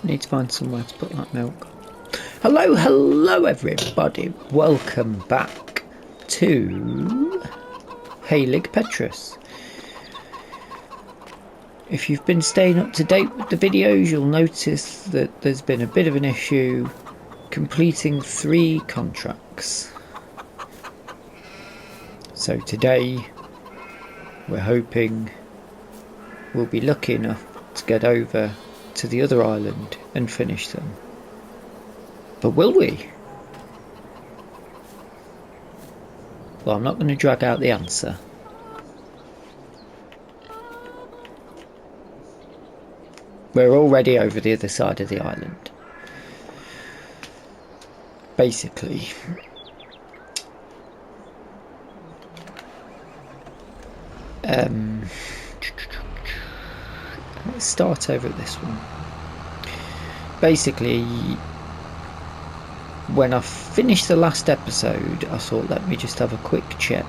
Need to find somewhere to put that milk. Hello everybody. Welcome back to Hallig Petrus. If you've been staying up to date with the videos, you'll notice that there's been a bit of an issue completing 3 contracts. So today we're hoping we'll be lucky enough to get over to the other island and finish them. But will we? Well, I'm not going to drag out the answer. We're already over the other side of the island. Basically, let's start over at this one. Basically, when I finished the last episode, I thought let me just have a quick check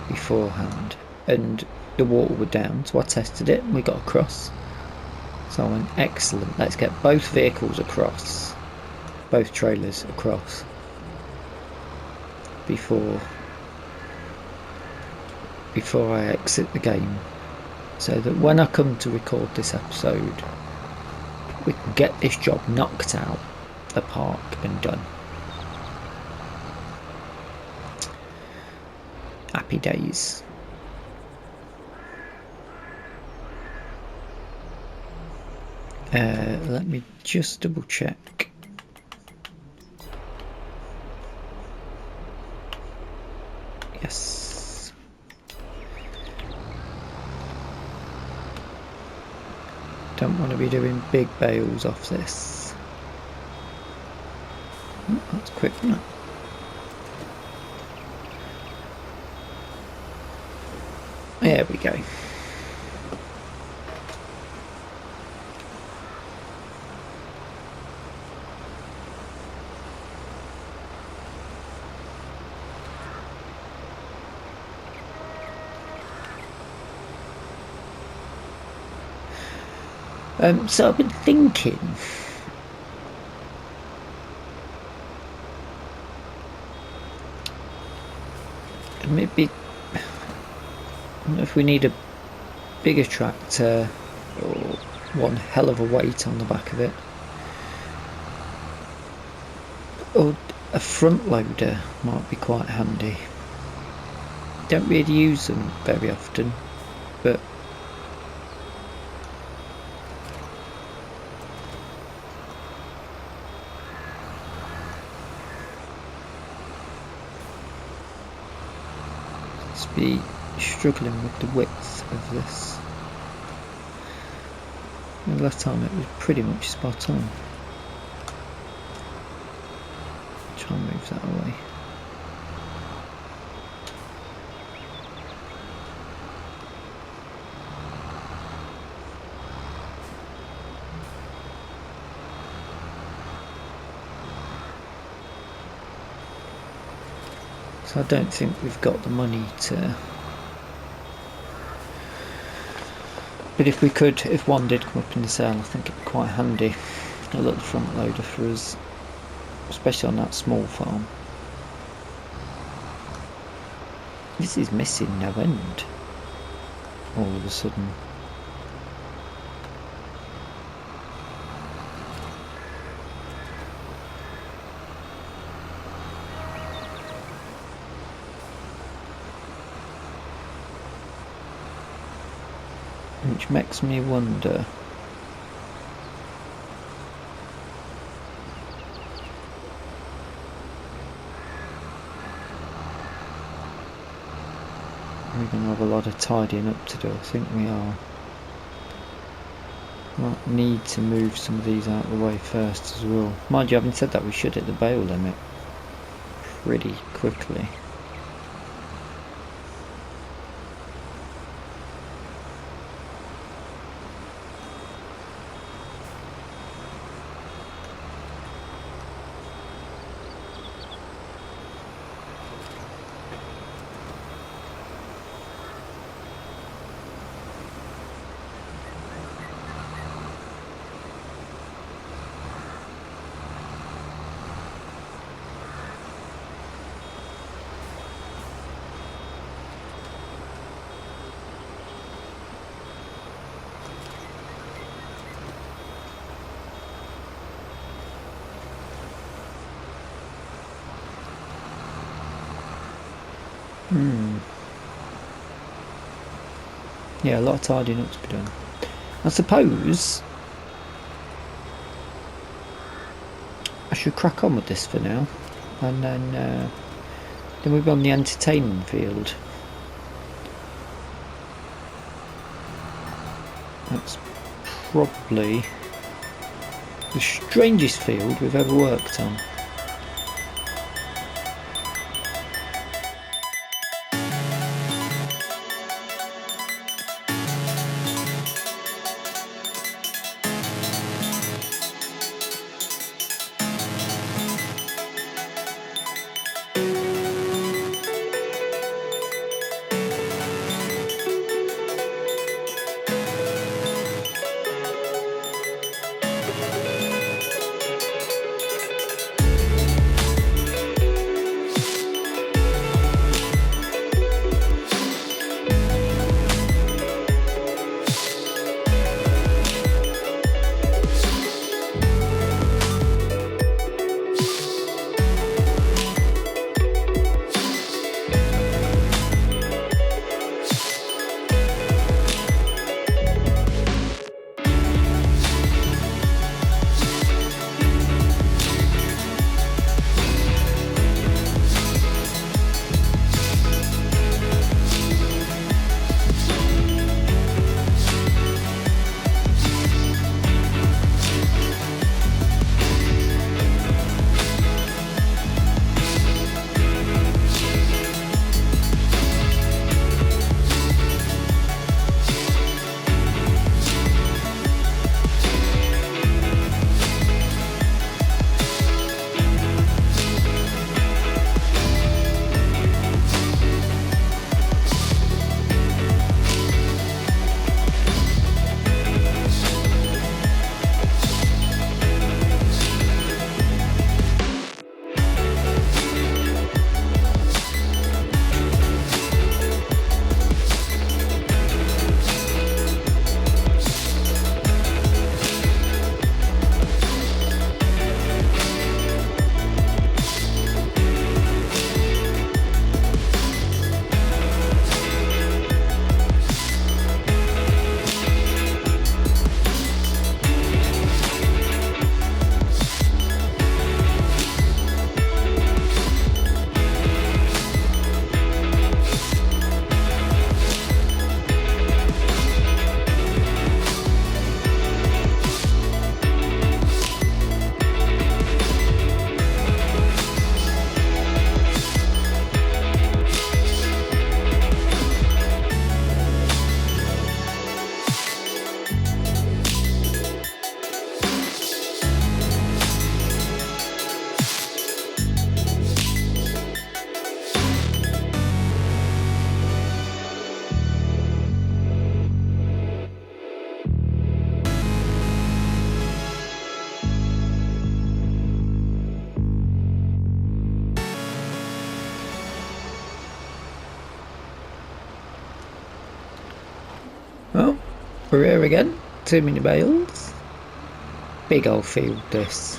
beforehand, and the water was down, so I tested it and we got across. So I went, excellent, let's get both vehicles across, both trailers across before I exit the game, so that when I come to record this episode we can get this job knocked out the park and done. Happy days. Let me just double check. Yes. Don't want to be doing big bales off this. Oh, that's quick, isn't it? There we go. So I've been thinking, maybe I don't know if we need a bigger tractor or one hell of a weight on the back of it, or a front loader might be quite handy. Don't really use them very often, but be struggling with the width of this. The last time it was pretty much spot on. Try and move that away. So I don't think we've got the money to, but if we could, if one did come up in the sale, I think it'd be quite handy, a little front loader for us, especially on that small farm. This is missing no end all of a sudden. which makes me wonder. We're going to have a lot of tidying up to do. I think we are. Might need to move some of these out of the way first as well. Mind you, having said that, we should hit the bale limit pretty quickly. Yeah, a lot of tidying up to be done. I suppose I should crack on with this for now, and then we'll be on the entertainment field. That's probably the strangest field we've ever worked on. Well, we're here again. Too many bales. Big old field this.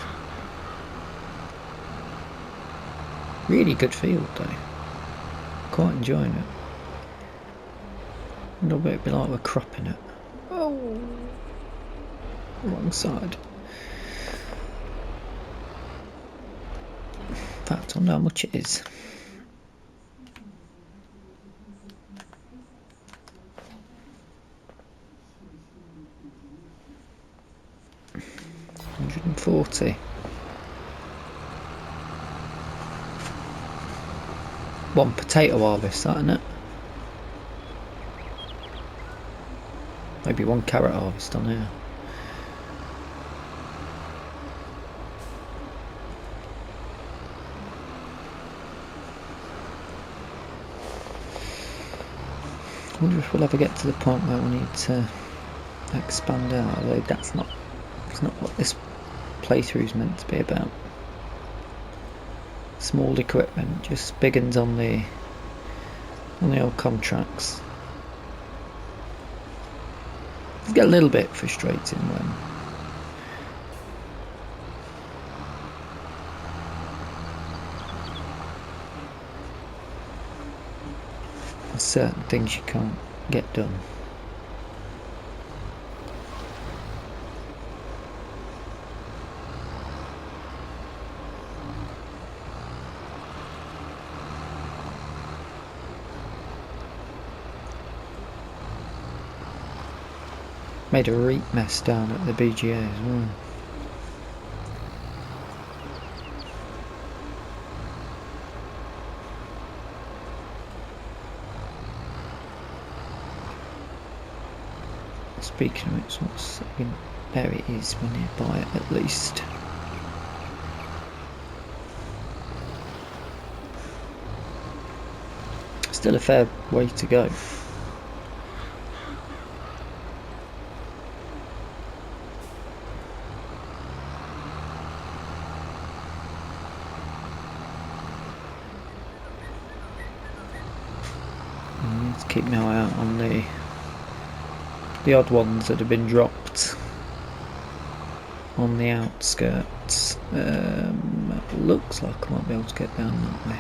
Really good field though. Quite enjoying it. A little bit like we're cropping it. Oh, wrong side. In fact, I know how much it is. £140. One potato harvest, that, isn't it? Maybe one carrot harvest on here. I wonder if we'll ever get to the point where we need to expand out, although it's not what this playthrough is meant to be about. Small equipment, just big uns on the old contracts. It get a little bit frustrating when there's certain things you can't get done. Made a reek mess down at the BGA as well. Speaking of which, there it is, we're nearby it at least. Still a fair way to go. Keep my eye out on the odd ones that have been dropped on the outskirts. Looks like I might be able to get down that way.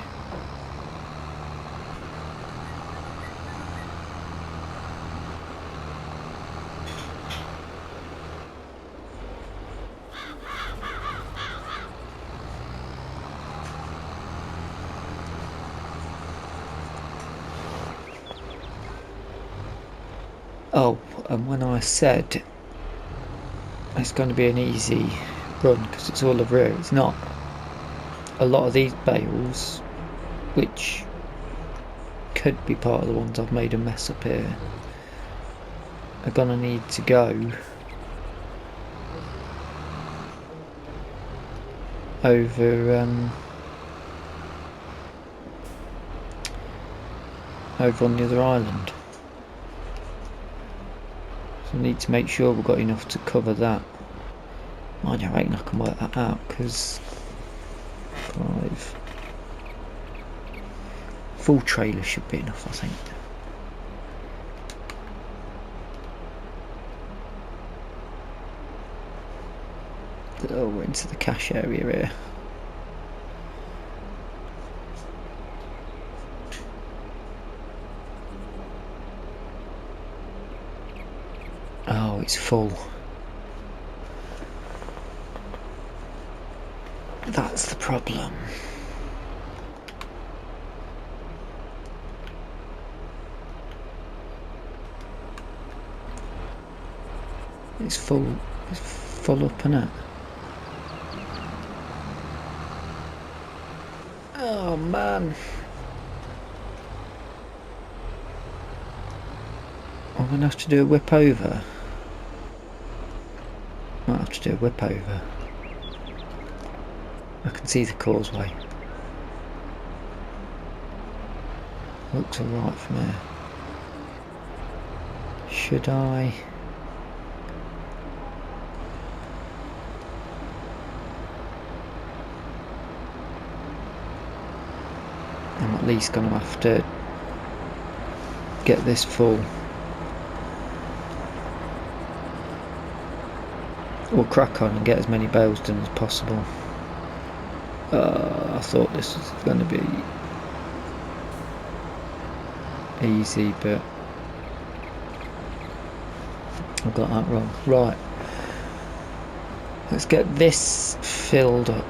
Oh, and when I said it's going to be an easy run because it's all over here, it's not. A lot of these bales, which could be part of the ones I've made a mess up here, are going to need to go over on the other island. So I need to make sure we've got enough to cover that. Mind you, I reckon I can work that out because 5 full trailer should be enough, I think. Oh, we're into the cache area here. Oh, it's full. That's the problem. It's full up, isn't it? Oh man. I'm going to have to do a whip over. Might have to do a whip over. I can see the causeway. Looks alright from here. Should I? I'm at least going to have to get this full. We'll crack on and get as many bales done as possible. I thought this was going to be easy, but I got that wrong. Right. Let's get this filled up,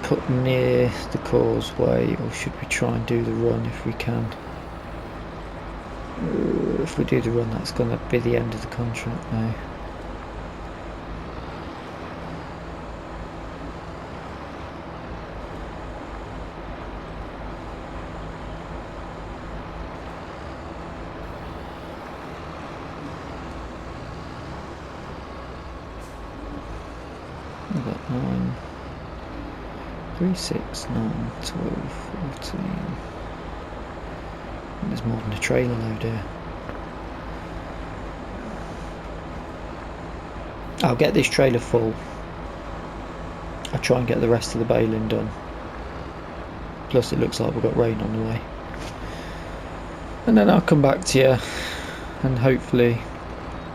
put near the causeway, or should we try and do the run if we can? If we do the run, that's going to be the end of the contract now. We've got 9, 3, 6, 9, 12, 14. There's more than a trailer load here. I'll get this trailer full. I'll try and get the rest of the baling done. Plus it looks like we've got rain on the way. And then I'll come back to you and hopefully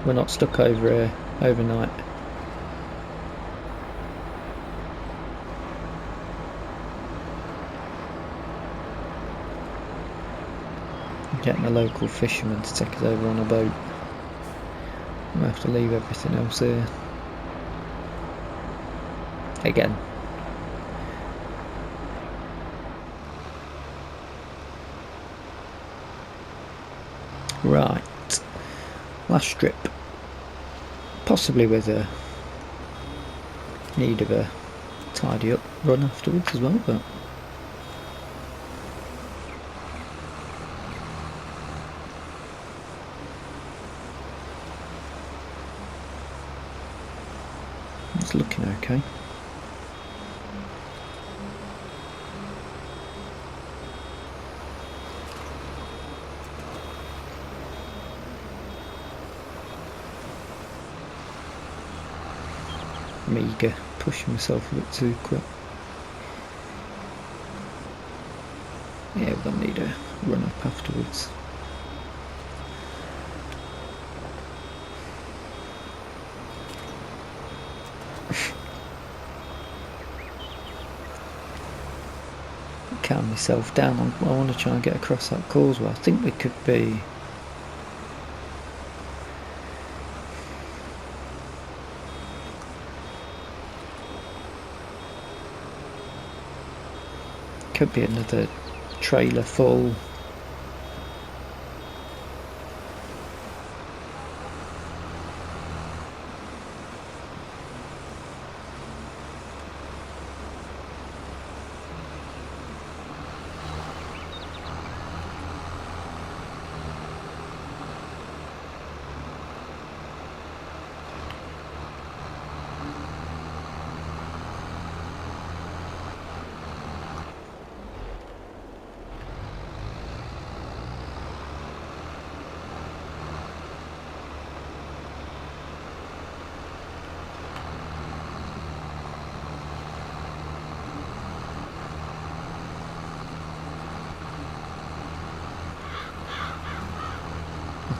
we're not stuck over here overnight. Getting a local fisherman to take us over on a boat. We'll have to leave everything else here. Again. Right. Last strip. Possibly with a need of a tidy up run afterwards as well, but it's looking okay. I'm eager, pushing myself a bit too quick. Yeah, we're gonna need a run up afterwards. Calm myself down. I want to try and get across that causeway. I think we could be another trailer full.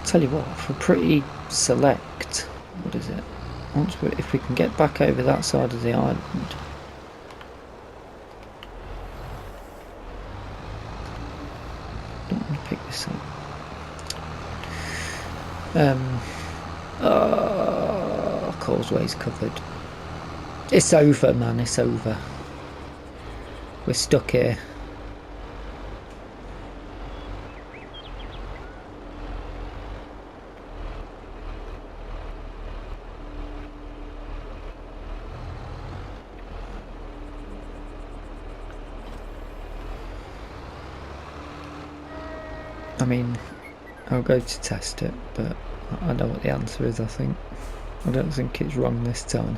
Tell you what, if we're pretty select, what is it? If we can get back over that side of the island, don't want to pick this up. Causeway's covered. It's over, man. It's over. We're stuck here. I mean, I'll go to test it, but I know what the answer is, I think. I don't think it's wrong this time.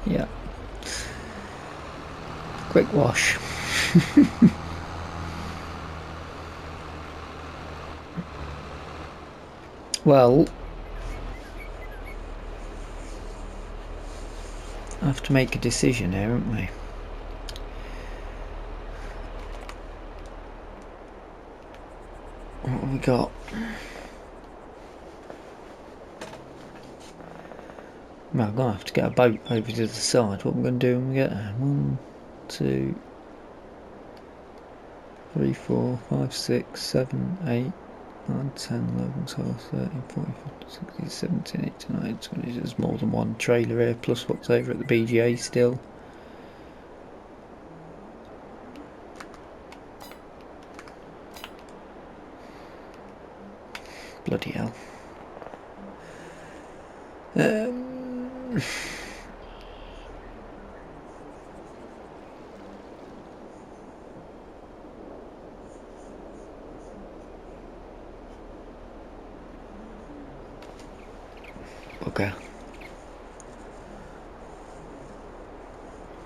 Yeah. Quick wash. Well, I have to make a decision here, haven't we? What have we got? Well, I'm going to have to get a boat over to the side. What I'm going to do when we get there? 1, 2, 3, 4, 5, 6, 7, 8, 9, 10, 11, 12, 13, 14, 15, 16, 17, 18, 19, 20. There's more than one trailer here, plus what's over at the BGA still. Bloody hell. Okay.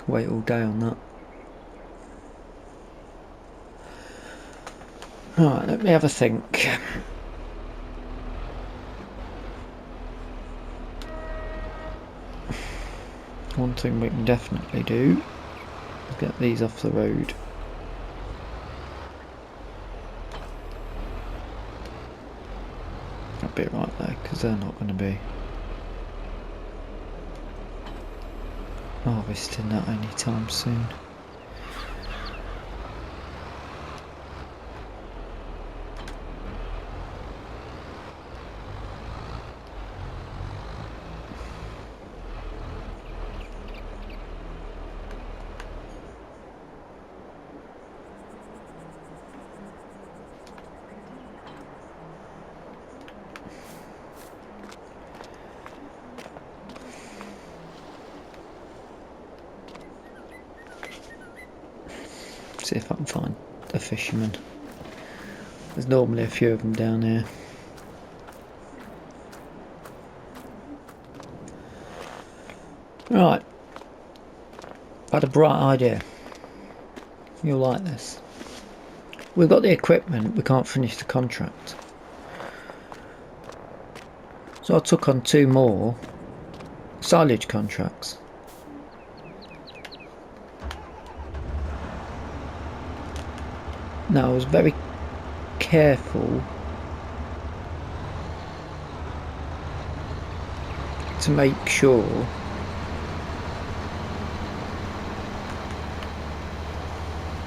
Wait all day on that. Right, let me have a think. One thing we can definitely do is get these off the road. I'll be right there because they're not going to be harvesting that anytime soon. See if I can find a fisherman. There's normally a few of them down here. Right, I had a bright idea. You'll like this. We've got the equipment, we can't finish the contract. So I took on 2 more silage contracts. Now I was very careful to make sure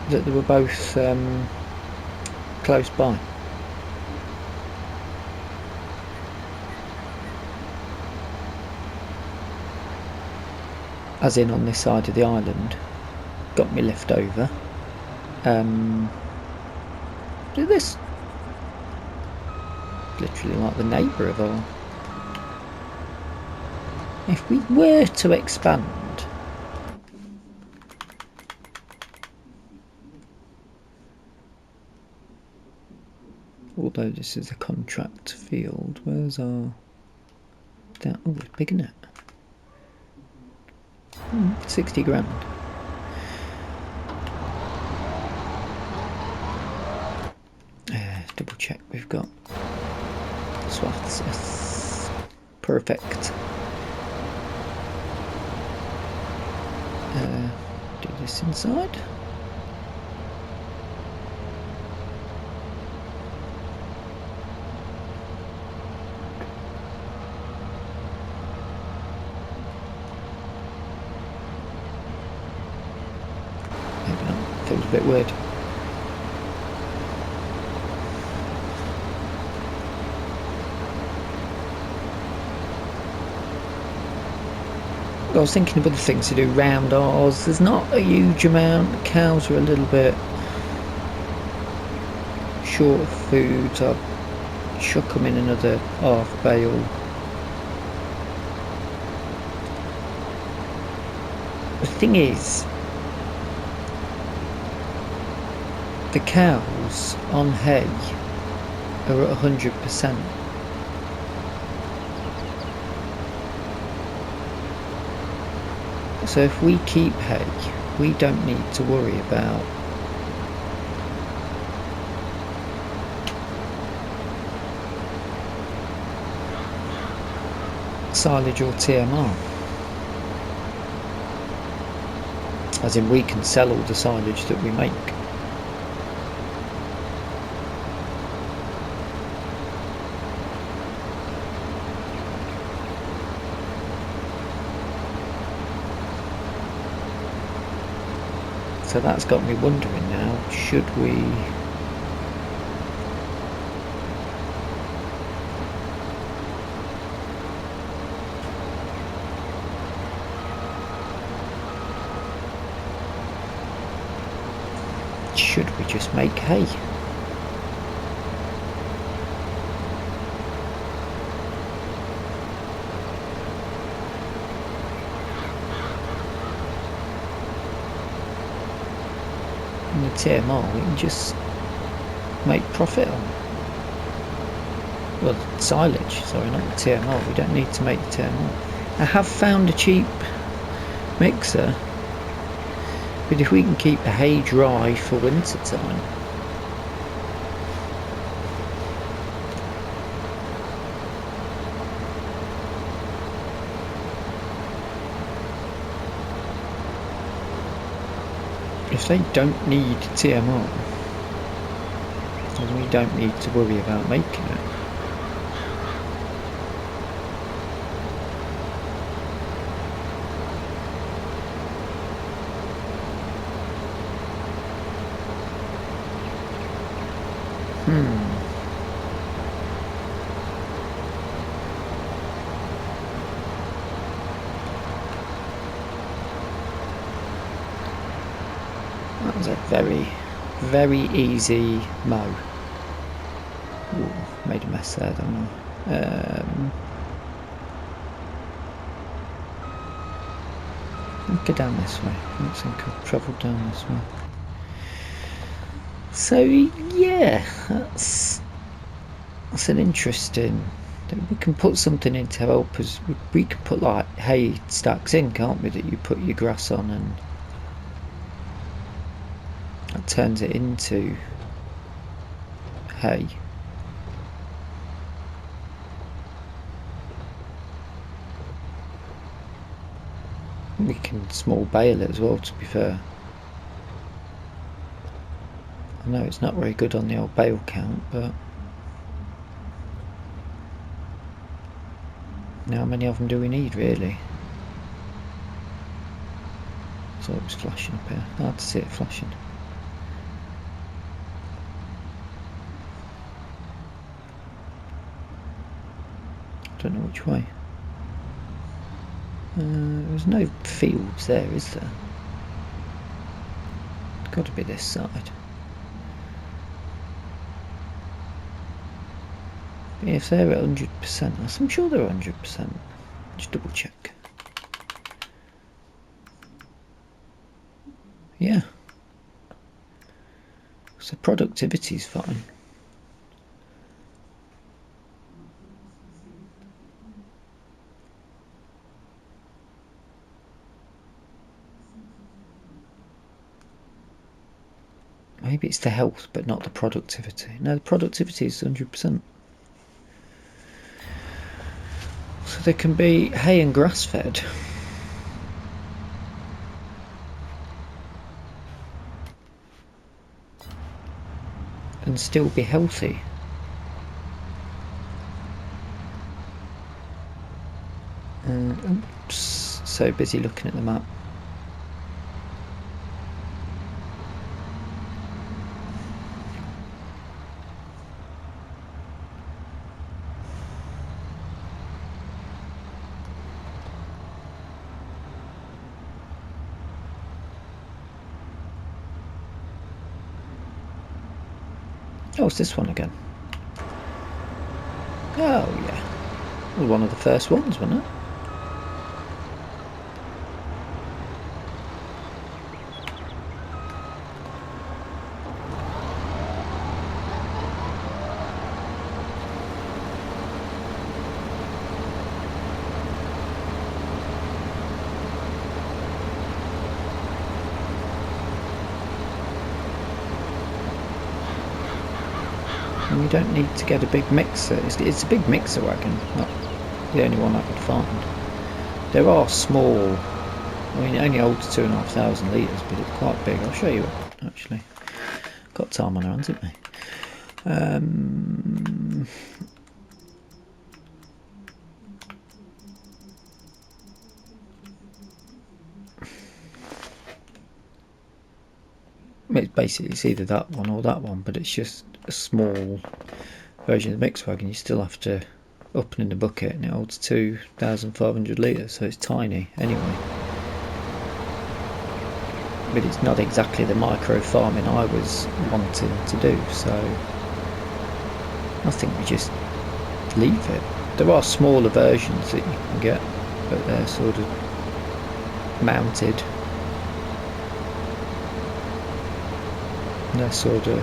that they were both close by. As in on this side of the island, got me lift over. Do this literally like the neighbour of our. If we were to expand, although this is a contract field, where's our? That, oh, it's big, isn't it? 60 grand. Double check we've got swafts. Yes. Perfect. Do this inside. Maybe not. Feels a bit weird. I was thinking of other things to do round ours. There's not a huge amount. The cows are a little bit short of food, so I'll chuck them in another half bale. The thing is, the cows on hay are at 100%. So if we keep hay, we don't need to worry about silage or TMR. As in, we can sell all the silage that we make. So that's got me wondering now, should we just make hay? And the TMR we can just make profit on. Well, silage, sorry, not the TMR. We don't need to make the TMR. I have found a cheap mixer, but if we can keep the hay dry for winter time, if they don't need TMR, then we don't need to worry about making it. That was a very, very easy mow. Ooh, made a mess there, don't I? I'll go down this way. I don't think I've travelled down this way. So yeah, that's an interesting. We can put something in to help us. We can put like hay stacks in, can't we? That you put your grass on and that turns it into hay. We can small bale it as well, to be fair. I know it's not very good on the old bale count, but now how many of them do we need really? So it was flashing up here. Hard to see it flashing. Don't know which way. There's no fields there, is there? It's got to be this side. But if they're at 100%, I'm sure they're 100%. Just double check. Yeah. So productivity's fine. Maybe it's the health, but not the productivity. No, the productivity is 100%. So there can be hay and grass fed. And still be healthy. Oops, so busy looking at the map. Oh, it's this one again. Oh, yeah. Well, one of the first ones, wasn't it? And you don't need to get a big mixer. It's a big mixer wagon, not the only one I could find. There are small, I mean it only holds 2,500 litres, but it's quite big. I'll show you it actually. Got time on our hands, haven't we? it's either that one or that one, but it's just a small version of the mixed wagon. You still have to up and in the bucket, and it holds 2,500 litres, so it's tiny anyway. But it's not exactly the micro farming I was wanting to do, so I think we just leave it. There are smaller versions that you can get, but they're sort of mounted. And they're sort of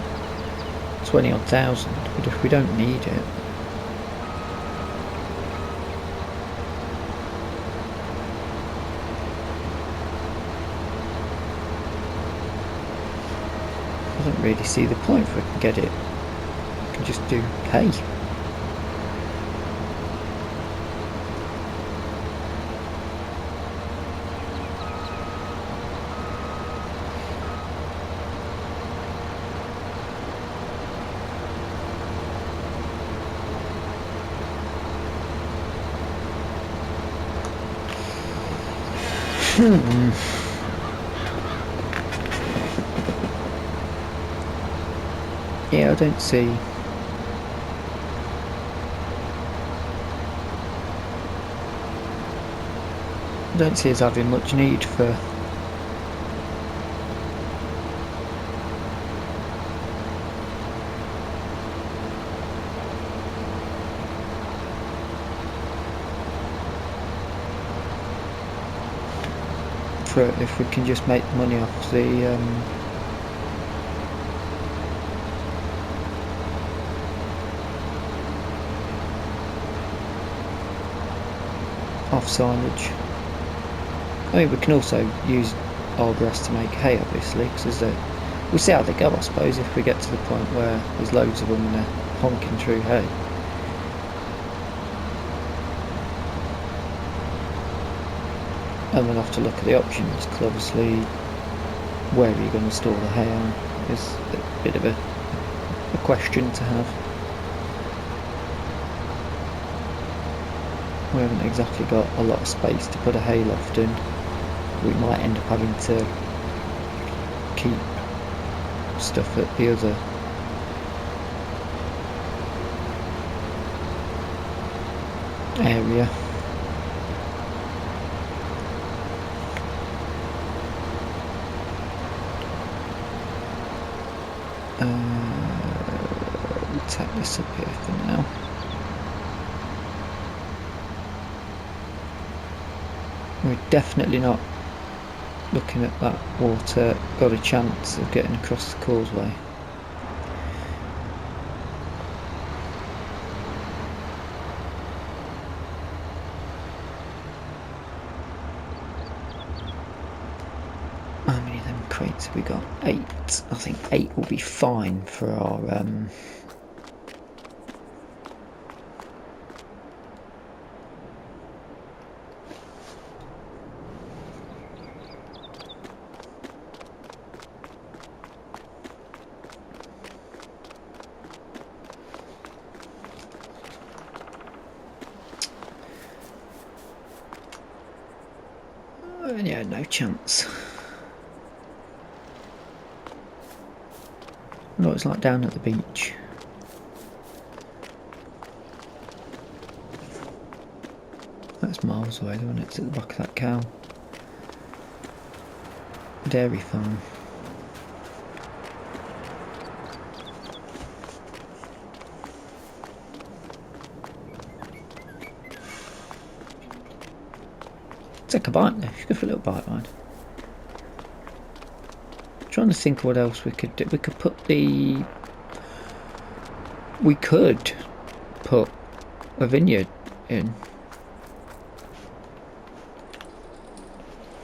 20-odd thousand, but if we don't need it, I don't really see the point if we can get it. We can just do hay. Yeah, I don't see us having much need for if we can just make money off the off silage. I mean, we can also use our grass to make hay, obviously, because we'll see how they go, I suppose, if we get to the point where there's loads of them and they're honking through hay. And we'll have to look at the options, because obviously where are you going to store the hay on is a bit of a question to have. We haven't exactly got a lot of space to put a hay loft in. We might end up having to keep stuff at the other area. We'll take this up here for now. We're definitely not looking at that water got a chance of getting across the causeway. How many of them crates have we got? 8. I think 8 will be fine for our yeah, no chance. No, it's like down at the beach. That's miles away, isn't it? It's at the back of that cow dairy farm. Take a bite though, go for a little bite ride. Trying to think of what else we could do. We could put a vineyard in.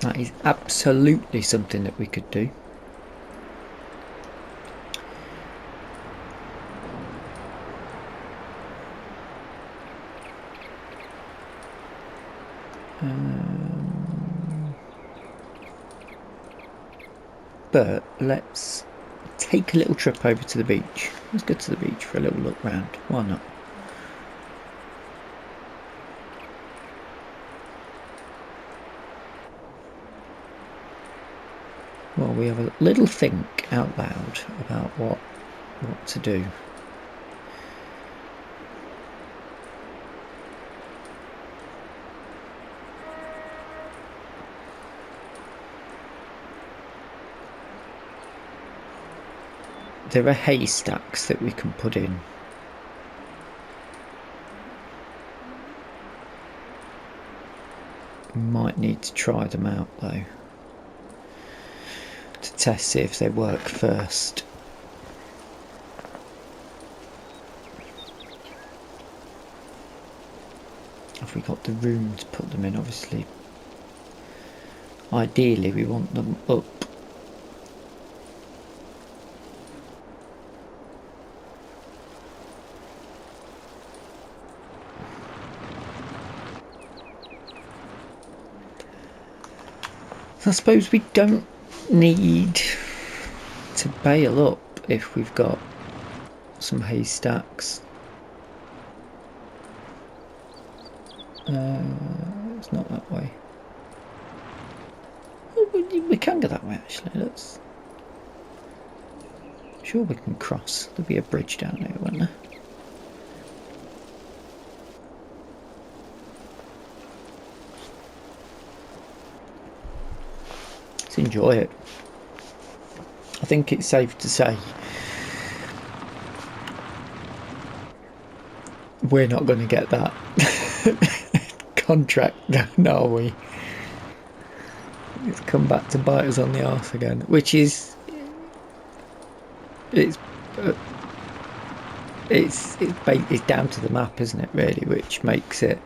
That is absolutely something that we could do. But let's take a little trip over to the beach. Let's go to the beach for a little look round. Why not? Well, we have a little think out loud about what to do. There are haystacks that we can put in. We might need to try them out though, to test, see if they work first. Have we got the room to put them in? Obviously, ideally we want them up. I suppose we don't need to bail up if we've got some haystacks. It's not that way. Oh, we can go that way actually. Let's. Sure, we can cross. There'll be a bridge down there, won't there? Let's enjoy it. I think it's safe to say we're not going to get that contract done, are we? It's come back to bite us on the arse again, which is it's down to the map, isn't it? Really, which makes it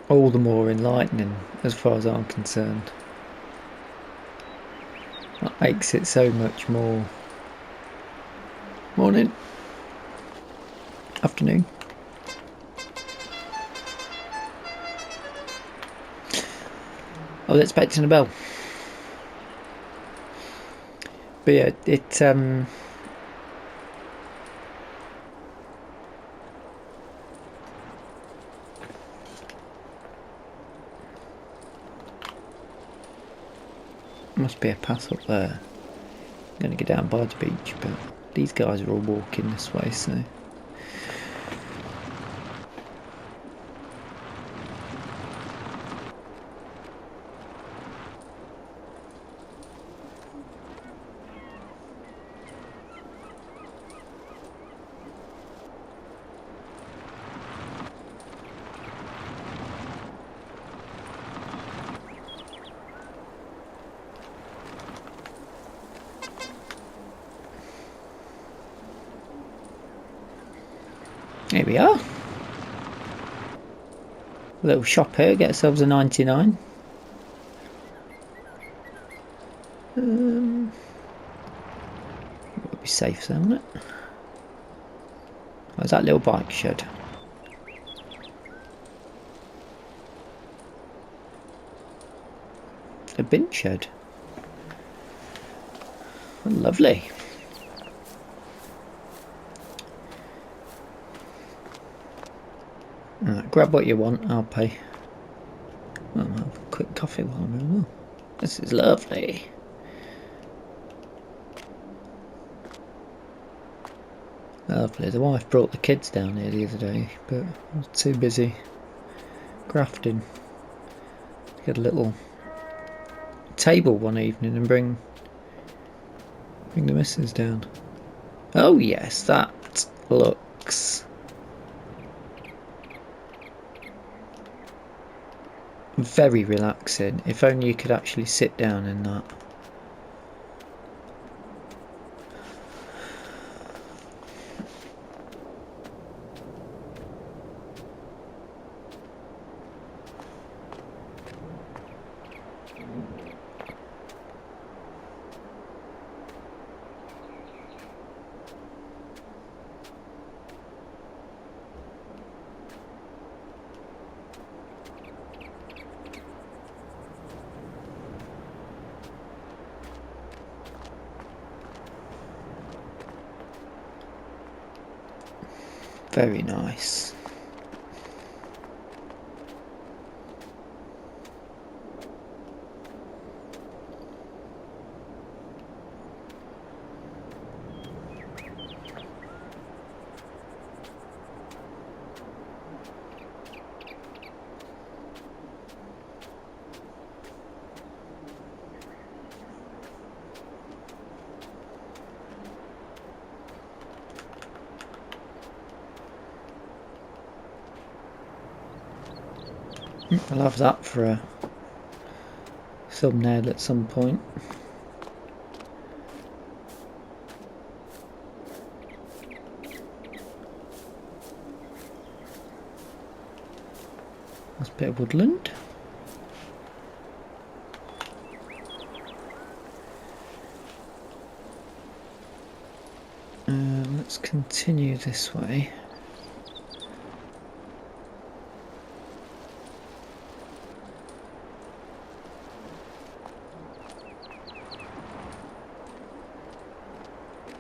all the more enlightening, as far as I'm concerned. That makes it so much more. Morning. Afternoon. I was expecting a bell. But yeah, it must be a path up there. I'm going to go down by the beach, but these guys are all walking this way, so. Here we are. A little shop here, get ourselves a 99. Would be safe though, wouldn't it? Where's that little bike shed? A bin shed. Oh, lovely. Grab what you want, I'll pay. I'll have a quick coffee while I'm in. Oh, this is lovely. Lovely. The wife brought the kids down here the other day, but I was too busy grafting to get a little table one evening and bring the missus down. Oh yes, that looks very relaxing. If only you could actually sit down in that. Very nice. I'll have that for a thumbnail at some point. That's a bit of woodland. Let's continue this way.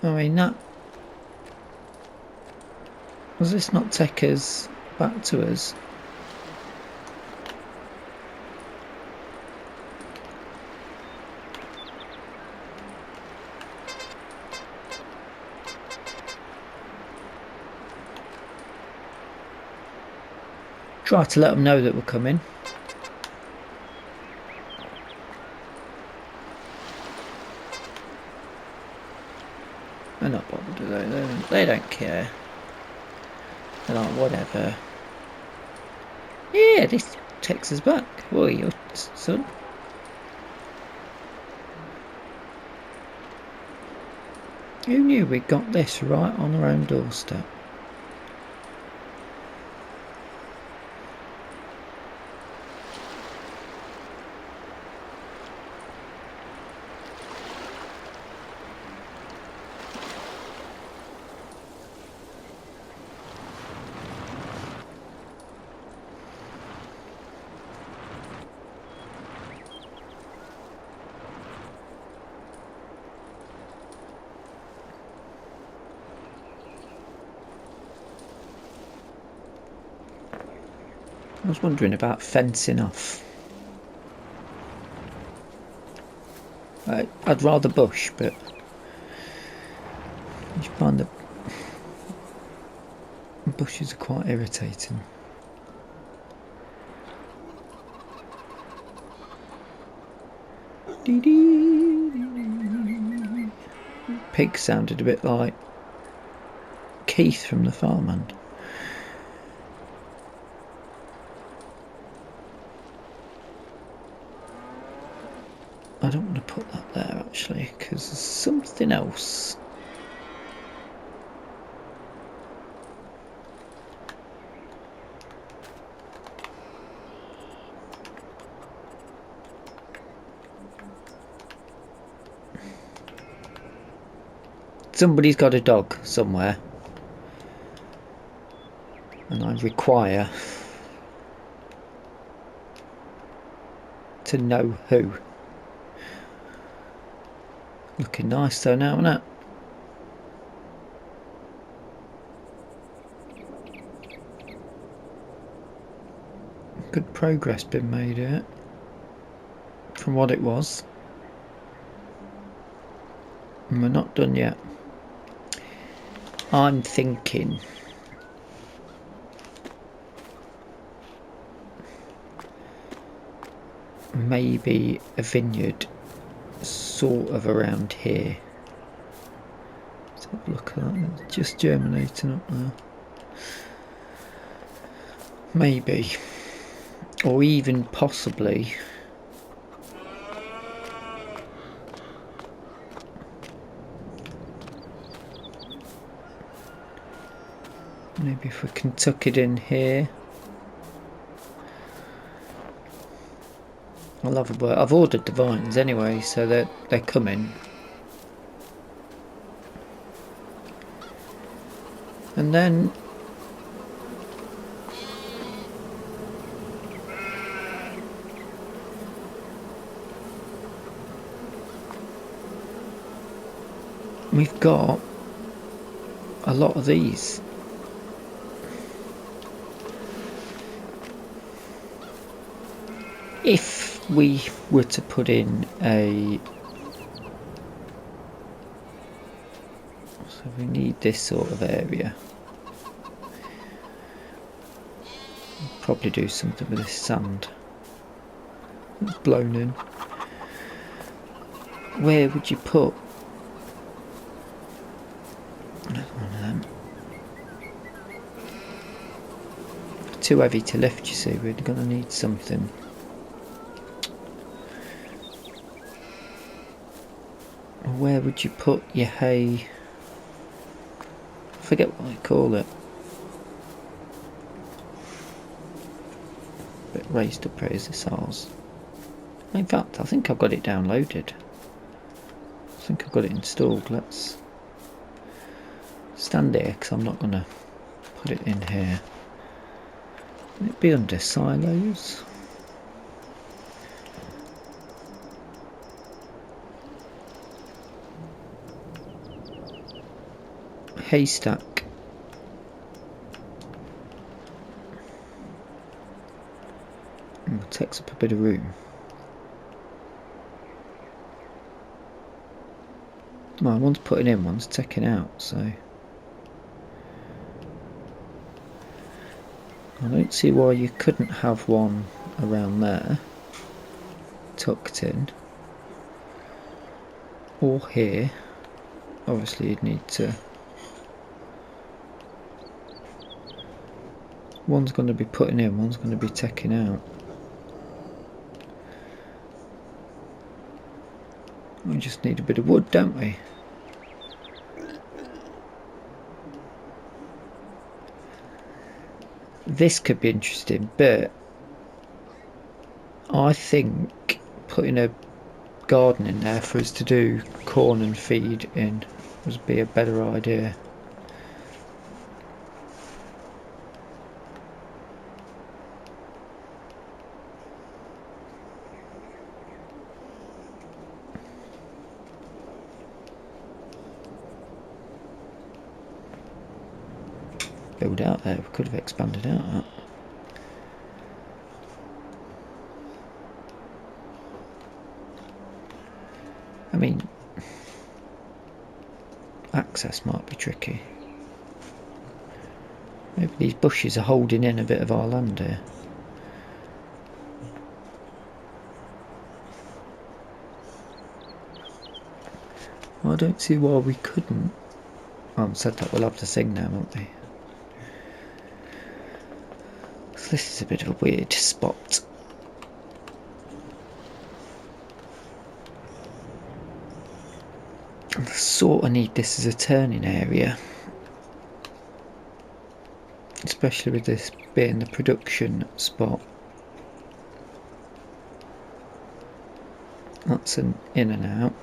I mean, that... Does this not take us back to us? Try to let them know that we're coming. They're not bothered, do they? They don't care. They're like, whatever. Yeah, this takes us back. Boy, your son. Who knew we got this right on our own doorstep? I was wondering about fencing off. I'd rather bush, but you find that bushes are quite irritating. Pig sounded a bit like Keith from The Farmhand. I don't want to put that there actually, because there's something else. Somebody's got a dog somewhere, and I require to know who. Looking nice though now, isn't it? Good progress been made here from what it was. And we're not done yet. I'm thinking maybe a vineyard sort of around here. Let's have a look at that. It's just germinating up there. Maybe, or even possibly maybe if we can tuck it in here. I'll have a word. I've ordered the vines anyway, so they're coming. And then we've got a lot of these. If we were to put in a... So we need this sort of area. Probably do something with this sand that's blown in. Where would you put another one of them? too heavy to lift, you see. We're going to need something. Where would you put your hay? I forget what they call it. A bit raised up, is this ours? In fact, I think I've got it downloaded. I think I've got it installed. Let's stand here because I'm not going to put it in here. Will it be under silos? Haystack. It takes up a bit of room. Well, one's putting in, one's taking out, so I don't see why you couldn't have one around there, tucked in, or here. Obviously you'd need to, one's going to be putting in, one's going to be taking out. We just need a bit of wood, don't we? This could be interesting, but I think putting a garden in there for us to do corn and feed in would be a better idea. Build out there, we could have expanded out that. I mean, access might be tricky. Maybe these bushes are holding in a bit of our land here. I don't see why we couldn't. I haven't said that, we'll have the thing now, won't we? So this is a bit of a weird spot. I sort of need this as a turning area, especially with this being the production spot. That's an in and out.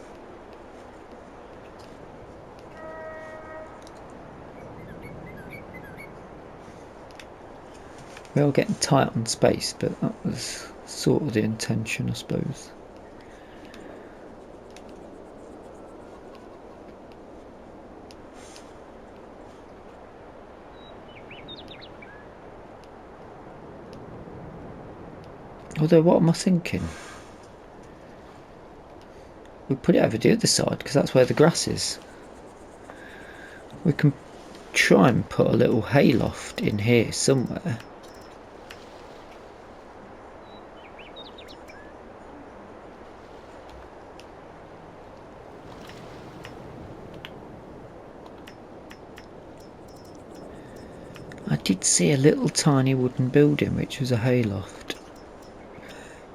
We are getting tight on space, but that was sort of the intention, I suppose. Although, what am I thinking? We put it over the other side, because that's where the grass is. We can try and put a little hayloft in here somewhere. I did see a little tiny wooden building which was a hayloft,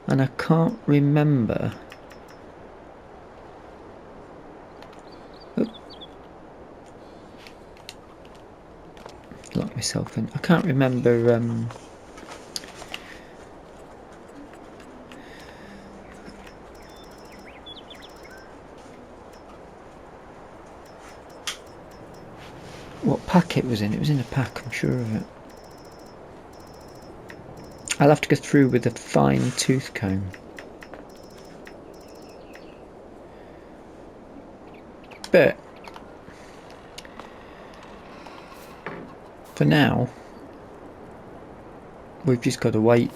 and I can't remember. Lock myself in. I can't remember what pack it was in. It was in a pack, I'm sure of it. I'll have to go through with a fine tooth comb. But for now, we've just got to wait.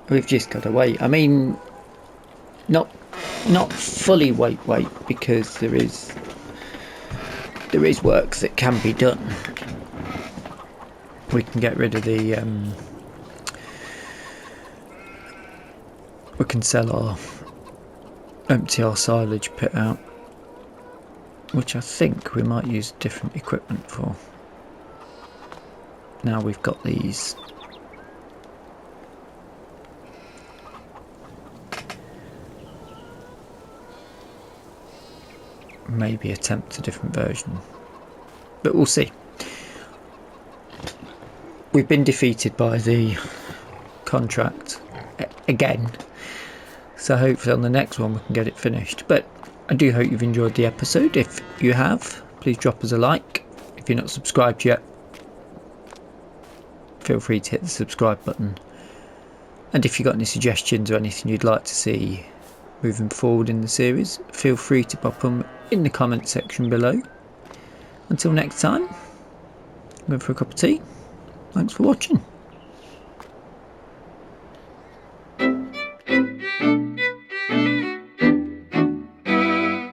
We've just got to wait. I mean, not fully wait, because there is work that can be done. We can get rid of the we can sell our empty our silage pit out. which I think we might use different equipment for. Now we've got these. Maybe attempt a different version, but we'll see. We've been defeated by the contract again, so hopefully on the next one we can get it finished. But I do hope you've enjoyed the episode. If you have, please drop us a like. If you're not subscribed yet, feel free to hit the subscribe button. And if you've got any suggestions or anything you'd like to see moving forward in the series, feel free to pop them in the comment section below. Until next time, I'm going for a cup of tea. Thanks for watching.